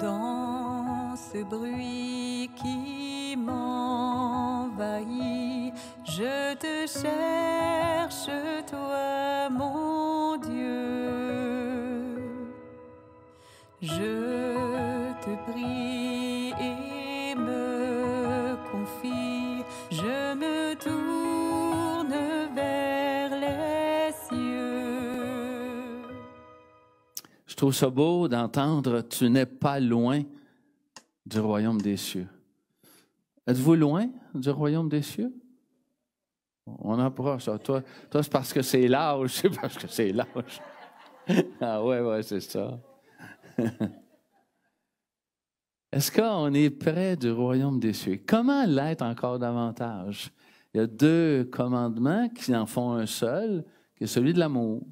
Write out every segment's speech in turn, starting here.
Dans ce bruit qui m'envahit, je te cherche, toi, mon Dieu. Je te prie et me confie, je me tourne vers les cieux. Je trouve ça beau d'entendre « Tu n'es pas loin du royaume des cieux ». Êtes-vous loin du royaume des cieux? On approche. Toi c'est parce que c'est l'âge, c'est parce que c'est l'âge. Ah ouais, c'est ça. Est-ce qu'on est près du royaume des cieux? Comment l'être encore davantage? Il y a 2 commandements qui en font un seul, qui est celui de l'amour.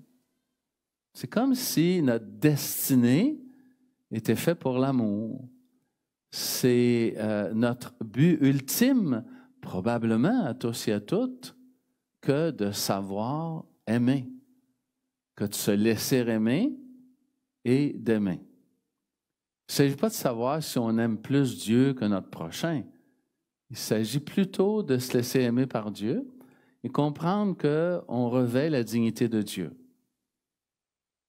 C'est comme si notre destinée était faite pour l'amour. C'est notre but ultime, probablement à tous et à toutes, que de savoir aimer, que de se laisser aimer et d'aimer. Il ne s'agit pas de savoir si on aime plus Dieu que notre prochain. Il s'agit plutôt de se laisser aimer par Dieu et comprendre qu'on revêt la dignité de Dieu.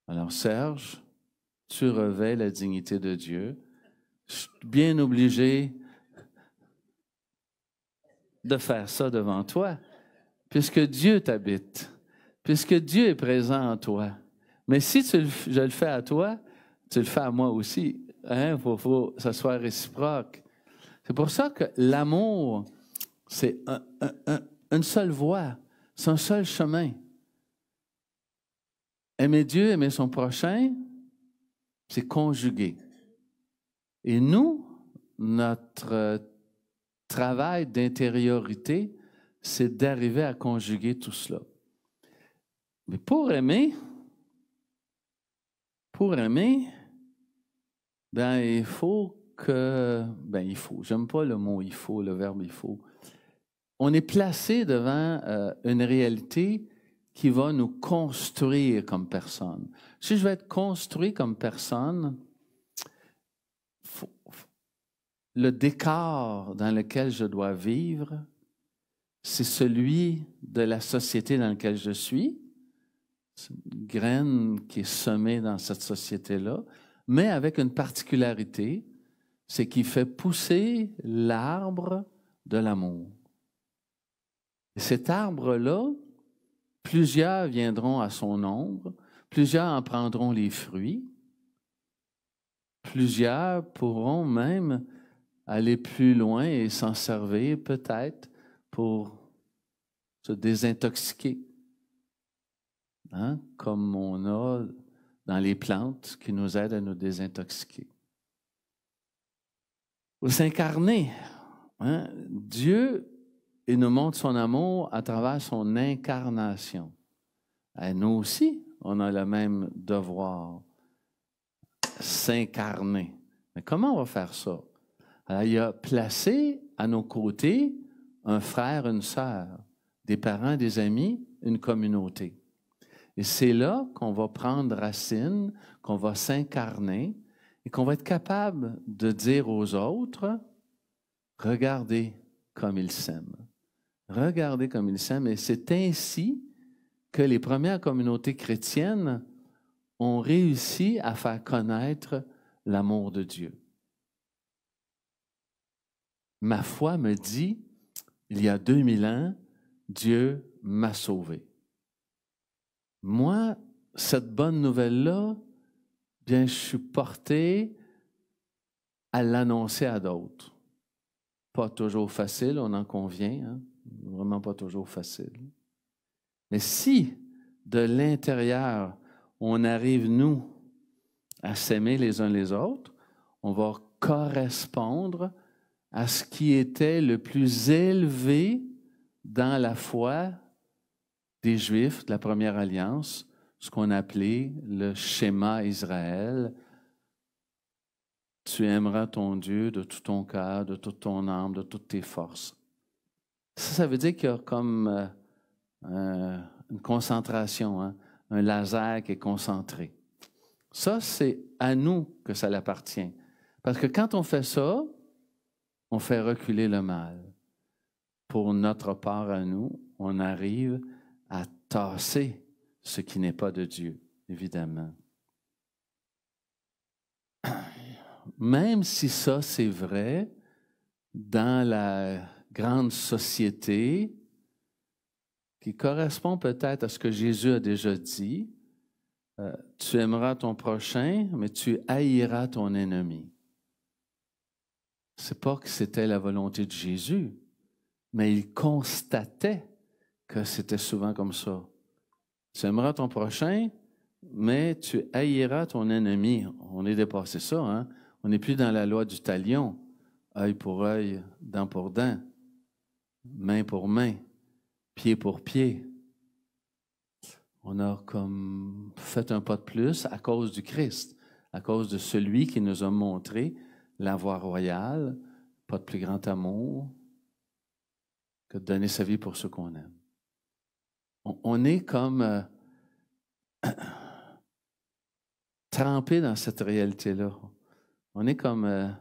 Alors Serge, tu revêts la dignité de Dieu. Je suis bien obligé de faire ça devant toi, puisque Dieu t'habite, puisque Dieu est présent en toi. Mais si je le fais à toi, tu le fais à moi aussi. Il faut que ça soit réciproque. C'est pour ça que l'amour, c'est une seule voie, c'est un seul chemin. Aimer Dieu, aimer son prochain, c'est conjugué. Et nous, notre travail d'intériorité, c'est d'arriver à conjuguer tout cela. Mais pour aimer, il faut, j'aime pas le mot « il faut », le verbe « il faut ». On est placé devant une réalité qui va nous construire comme personne. Si je veux être construit comme personne, le décor dans lequel je dois vivre, c'est celui de la société dans laquelle je suis. C'est une graine qui est semée dans cette société-là, mais avec une particularité, c'est qu'il fait pousser l'arbre de l'amour. Et cet arbre-là, plusieurs viendront à son ombre, plusieurs en prendront les fruits, plusieurs pourront même aller plus loin et s'en servir peut-être pour se désintoxiquer. Comme on a dans les plantes qui nous aident à nous désintoxiquer. Pour s'incarner, Dieu il nous montre son amour à travers son incarnation. Et nous aussi, on a le même devoir, s'incarner. Mais comment on va faire ça? Alors, il a placé à nos côtés un frère, une sœur, des parents, des amis, une communauté. Et c'est là qu'on va prendre racine, qu'on va s'incarner et qu'on va être capable de dire aux autres, regardez comme ils s'aiment. Regardez comme ils s'aiment. Et c'est ainsi que les premières communautés chrétiennes ont réussi à faire connaître l'amour de Dieu. Ma foi me dit, il y a 2000 ans, Dieu m'a sauvé. Moi, cette bonne nouvelle-là, bien, je suis porté à l'annoncer à d'autres. Pas toujours facile, on en convient, vraiment pas toujours facile. Mais si, de l'intérieur, on arrive, nous, à s'aimer les uns les autres, on va correspondre à ce qui était le plus élevé dans la foi des Juifs de la Première Alliance, ce qu'on appelait le schéma Israël. Tu aimeras ton Dieu de tout ton cœur, de toute ton âme, de toutes tes forces. Ça veut dire qu'il y a comme une concentration, un laser qui est concentré. Ça, c'est à nous que ça l'appartient. Parce que quand on fait ça, on fait reculer le mal. Pour notre part à nous, on arrive à tasser ce qui n'est pas de Dieu, évidemment. Même si ça, c'est vrai, dans la grande société, qui correspond peut-être à ce que Jésus a déjà dit, tu aimeras ton prochain, mais tu haïras ton ennemi. C'est pas que c'était la volonté de Jésus, mais il constatait que c'était souvent comme ça. Tu aimeras ton prochain, mais tu haïras ton ennemi. On est dépassé ça, hein? On n'est plus dans la loi du talion. Œil pour œil, dent pour dent, main pour main, pied pour pied. On a comme fait un pas de plus à cause du Christ, à cause de celui qui nous a montré la voie royale, pas de plus grand amour que de donner sa vie pour ceux qu'on aime. On est comme trempé dans cette réalité-là. On est comme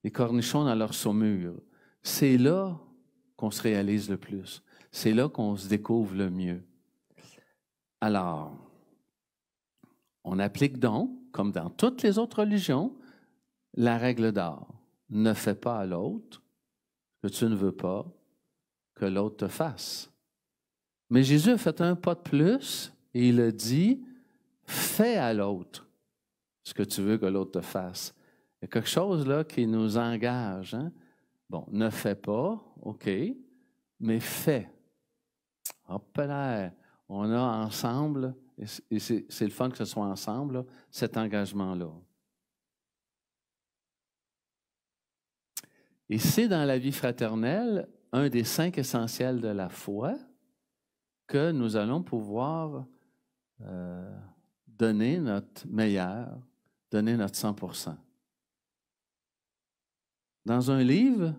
les cornichons dans leur saumure. C'est là qu'on se réalise le plus. C'est là qu'on se découvre le mieux. Alors, on applique donc, comme dans toutes les autres religions, la règle d'or. Ne fais pas à l'autre que tu ne veux pas que l'autre te fasse. Mais Jésus a fait un pas de plus et il a dit, fais à l'autre ce que tu veux que l'autre te fasse. Il y a quelque chose là qui nous engage. Hein? Bon, ne fais pas, OK, mais fais. Hop là, on a ensemble, et c'est le fun que ce soit ensemble, là, cet engagement-là. Et c'est dans la vie fraternelle un des 5 essentiels de la foi que nous allons pouvoir donner notre meilleur, donner notre 100%. Dans un livre,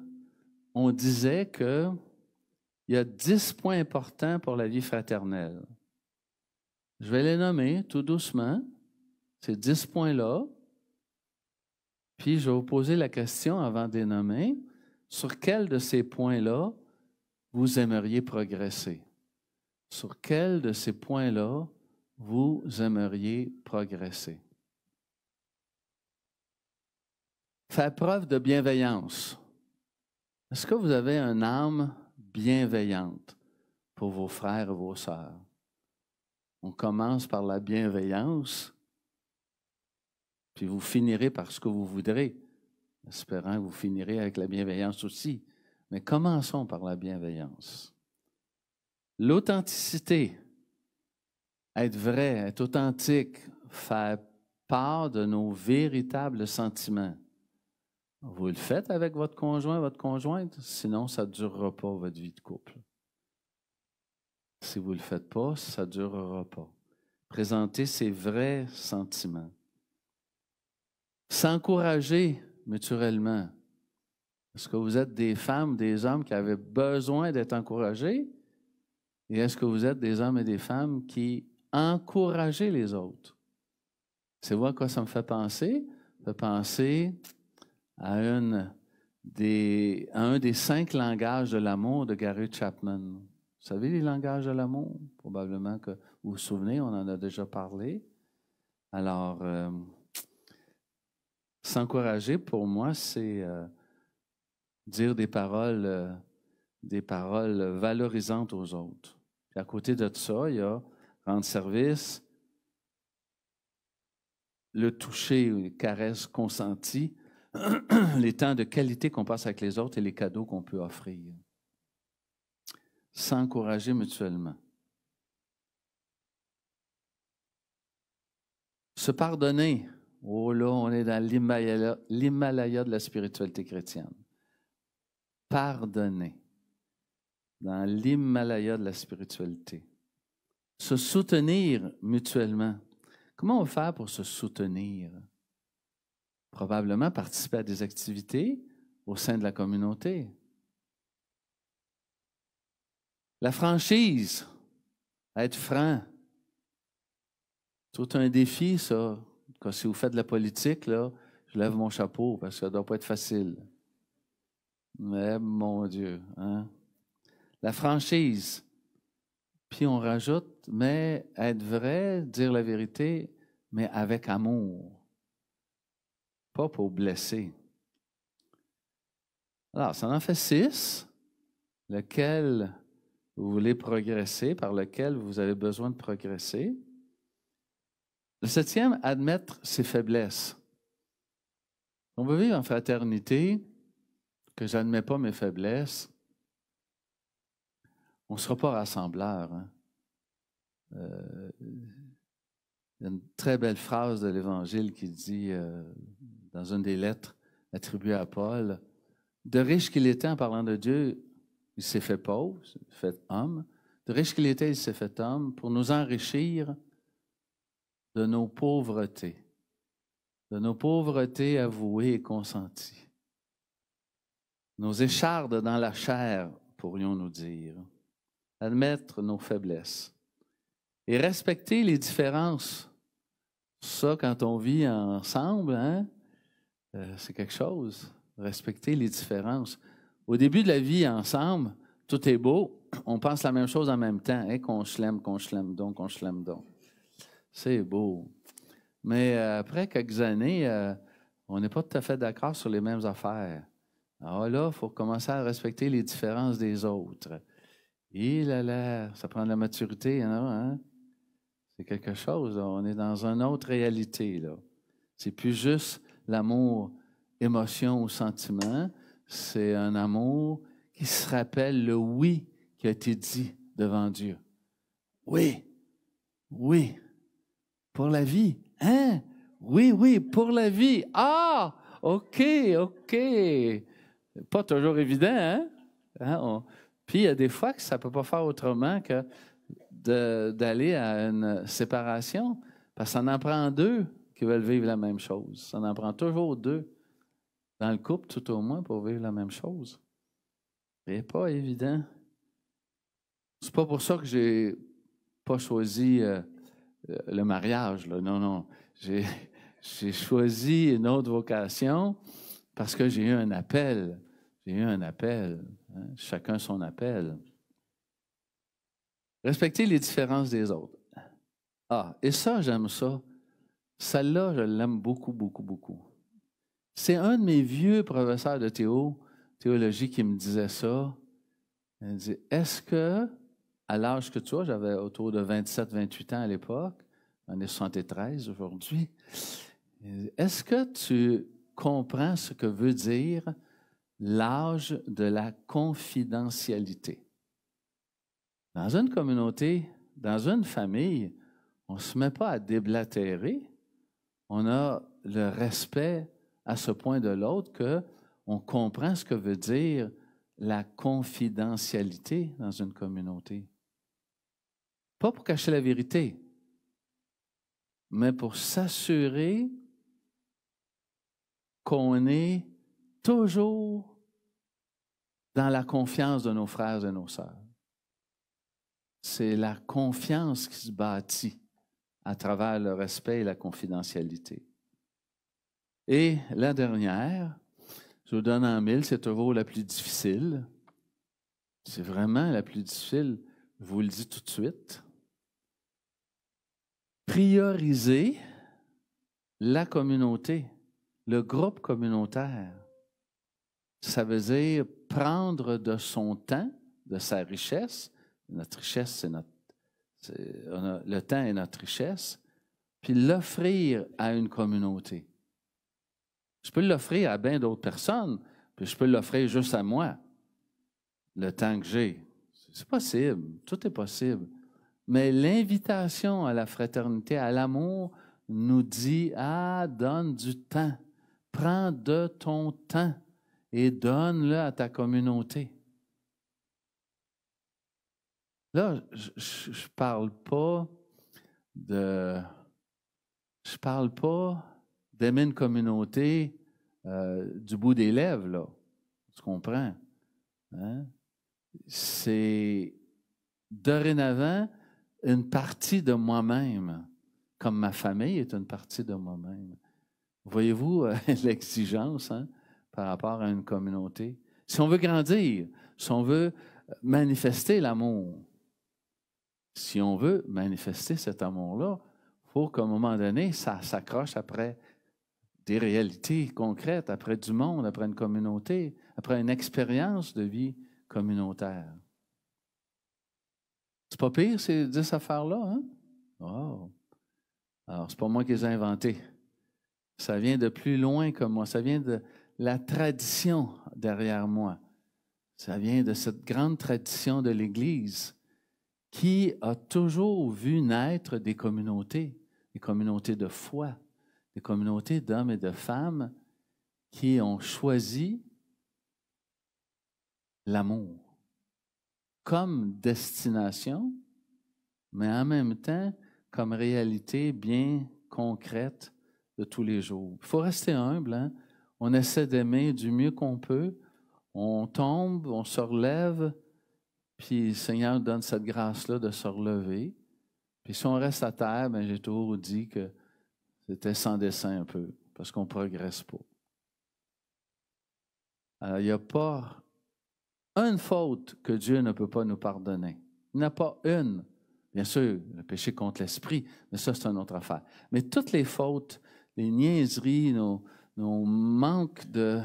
on disait qu'il y a 10 points importants pour la vie fraternelle. Je vais les nommer tout doucement, ces 10 points-là, puis je vais vous poser la question avant de les nommer, sur quel de ces points-là vous aimeriez progresser? Sur quel de ces points-là vous aimeriez progresser? Faire preuve de bienveillance. Est-ce que vous avez une âme bienveillante pour vos frères et vos sœurs? On commence par la bienveillance, puis vous finirez par ce que vous voudrez, espérant que vous finirez avec la bienveillance aussi. Mais commençons par la bienveillance. L'authenticité, être vrai, être authentique, faire part de nos véritables sentiments. Vous le faites avec votre conjoint, votre conjointe, sinon ça ne durera pas votre vie de couple. Si vous ne le faites pas, ça ne durera pas. Présenter ses vrais sentiments. S'encourager mutuellement. Est-ce que vous êtes des femmes, des hommes qui avaient besoin d'être encouragés? Et est-ce que vous êtes des hommes et des femmes qui encouragent les autres? C'est vous à quoi ça me fait penser? Ça me fait penser à un des 5 langages de l'amour de Gary Chapman. Vous savez les langages de l'amour? Probablement que vous vous souvenez, on en a déjà parlé. Alors, s'encourager, pour moi, c'est dire des paroles valorisantes aux autres. Puis à côté de ça, il y a rendre service, le toucher, les caresses consenties, les temps de qualité qu'on passe avec les autres et les cadeaux qu'on peut offrir. S'encourager mutuellement. Se pardonner. Oh là, on est dans l'Himalaya de la spiritualité chrétienne. Pardonner. Dans l'Himalaya de la spiritualité. Se soutenir mutuellement. Comment on va faire pour se soutenir? Probablement participer à des activités au sein de la communauté. La franchise, être franc. C'est tout un défi, ça. Quand si vous faites de la politique, là, Je lève mon chapeau parce que ça ne doit pas être facile. Mais mon Dieu, hein? La franchise. Puis on rajoute, mais être vrai, dire la vérité, mais avec amour. Pas pour blesser. Alors, ça en fait 6. Lequel vous voulez progresser, par lequel vous avez besoin de progresser. Le 7e, admettre ses faiblesses. On veut vivre en fraternité, que je n'admets pas mes faiblesses. On ne sera pas rassembleurs. Hein? Il y a une très belle phrase de l'Évangile qui dit, dans une des lettres attribuées à Paul, « De riche qu'il était en parlant de Dieu, il s'est fait pauvre, il s'est fait homme. De riche qu'il était, il s'est fait homme pour nous enrichir de nos pauvretés avouées et consenties. Nos échardes dans la chair, pourrions-nous dire. Admettre nos faiblesses. Et respecter les différences. Ça, quand on vit ensemble, hein, c'est quelque chose. Respecter les différences. Au début de la vie ensemble, tout est beau. On pense la même chose en même temps. Hein, qu'on se l'aime donc. C'est beau. Mais après quelques années, on n'est pas tout à fait d'accord sur les mêmes affaires. Alors là, il faut commencer à respecter les différences des autres. Et là, ça prend de la maturité, hein? C'est quelque chose, là. On est dans une autre réalité, là. C'est plus juste l'amour, émotion ou sentiment. C'est un amour qui se rappelle le oui qui a été dit devant Dieu. Oui, pour la vie. Hein? Oui, pour la vie. Ah, OK. Pas toujours évident, hein? Puis il y a des fois que ça ne peut pas faire autrement que d'aller à une séparation, parce que ça en prend 2 qui veulent vivre la même chose. Ça en prend toujours 2 dans le couple, tout au moins, pour vivre la même chose. C'est pas évident. C'est pas pour ça que j'ai pas choisi le mariage, là. Non. J'ai choisi une autre vocation parce que j'ai eu un appel. Hein? Chacun son appel. Respecter les différences des autres. Ah, et ça, j'aime ça. Celle-là, je l'aime beaucoup. C'est un de mes vieux professeurs de théologie qui me disait ça. Il dit, est-ce que, à l'âge que tu as, j'avais autour de 27-28 ans à l'époque, j'en ai 73 aujourd'hui, est-ce que tu comprends ce que veut dire l'âge de la confidentialité? Dans une communauté, dans une famille, on ne se met pas à déblatérer. On a le respect à ce point de l'autre qu'on comprend ce que veut dire la confidentialité dans une communauté. Pas pour cacher la vérité, mais pour s'assurer qu'on est toujours dans la confiance de nos frères et nos sœurs. C'est la confiance qui se bâtit à travers le respect et la confidentialité. Et la dernière, je vous donne en 1000, c'est toujours la plus difficile. C'est vraiment la plus difficile, je vous le dis tout de suite. Prioriser la communauté, le groupe communautaire. Ça veut dire prendre de son temps, de sa richesse. Notre richesse, le temps est notre richesse, puis l'offrir à une communauté. Je peux l'offrir à bien d'autres personnes, puis je peux l'offrir juste à moi, le temps que j'ai. C'est possible, tout est possible. Mais l'invitation à la fraternité, à l'amour, nous dit, donne du temps, prends de ton temps et donne-le à ta communauté. Là, je parle pas d'aimer une communauté du bout des lèvres, là. Tu comprends? Hein? C'est dorénavant une partie de moi-même, comme ma famille est une partie de moi-même. Voyez-vous l'exigence par rapport à une communauté? Si on veut grandir, si on veut manifester l'amour, si on veut manifester cet amour-là, il faut qu'à un moment donné, ça s'accroche après des réalités concrètes, après du monde, après une communauté, après une expérience de vie communautaire. C'est pas pire, ces 10 affaires-là, hein? Oh. Alors, c'est pas moi qui les ai inventées. Ça vient de plus loin que moi. Ça vient de la tradition derrière moi. Ça vient de cette grande tradition de l'Église qui a toujours vu naître des communautés de foi, des communautés d'hommes et de femmes qui ont choisi l'amour comme destination, mais en même temps comme réalité bien concrète de tous les jours. Il faut rester humble, hein? On essaie d'aimer du mieux qu'on peut, on tombe, on se relève, puis le Seigneur donne cette grâce-là de se relever. Puis si on reste à terre, bien, j'ai toujours dit que c'était sans dessein un peu, parce qu'on ne progresse pas. Alors, il n'y a pas une faute que Dieu ne peut pas nous pardonner. Il n'y en a pas une. Bien sûr, le péché contre l'esprit, mais ça, c'est une autre affaire. Mais toutes les fautes, les niaiseries, nos manques de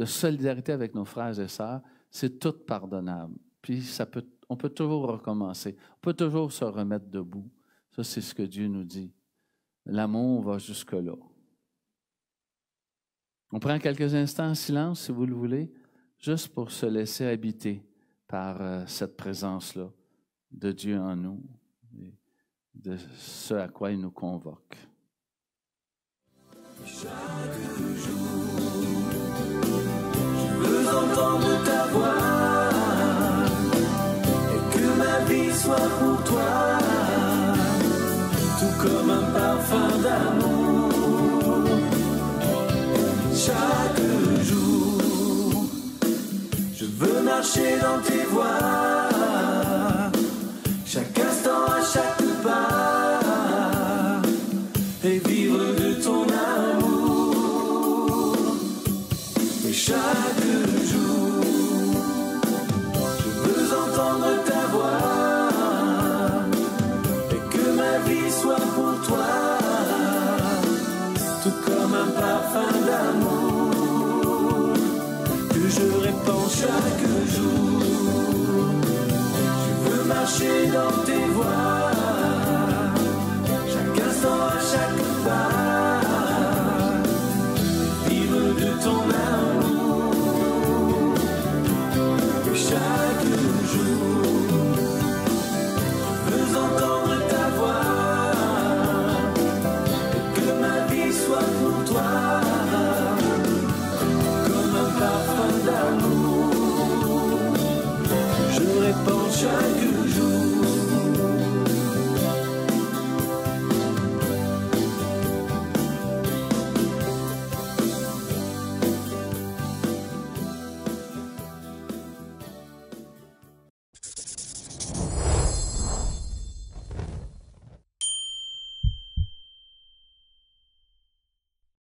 solidarité avec nos frères et sœurs, c'est tout pardonnable. Puis on peut toujours recommencer. On peut toujours se remettre debout. Ça, c'est ce que Dieu nous dit. L'amour va jusque-là. On prend quelques instants en silence, si vous le voulez, juste pour se laisser habiter par cette présence-là de Dieu en nous, et de ce à quoi il nous convoque. Chaque jour, je veux entendre ta voix et que ma vie soit pour toi, tout comme un parfum d'amour. Chaque jour, je veux marcher dans tes voies, chaque instant, à chaque pas, et vivre de ton amour. Et chaque jour, je veux entendre ta voix, et que ma vie soit pour toi, tout comme un parfum d'amour, que je répands chaque jour. Je veux marcher dans tes voies, à chaque pas, vivre de ton amour.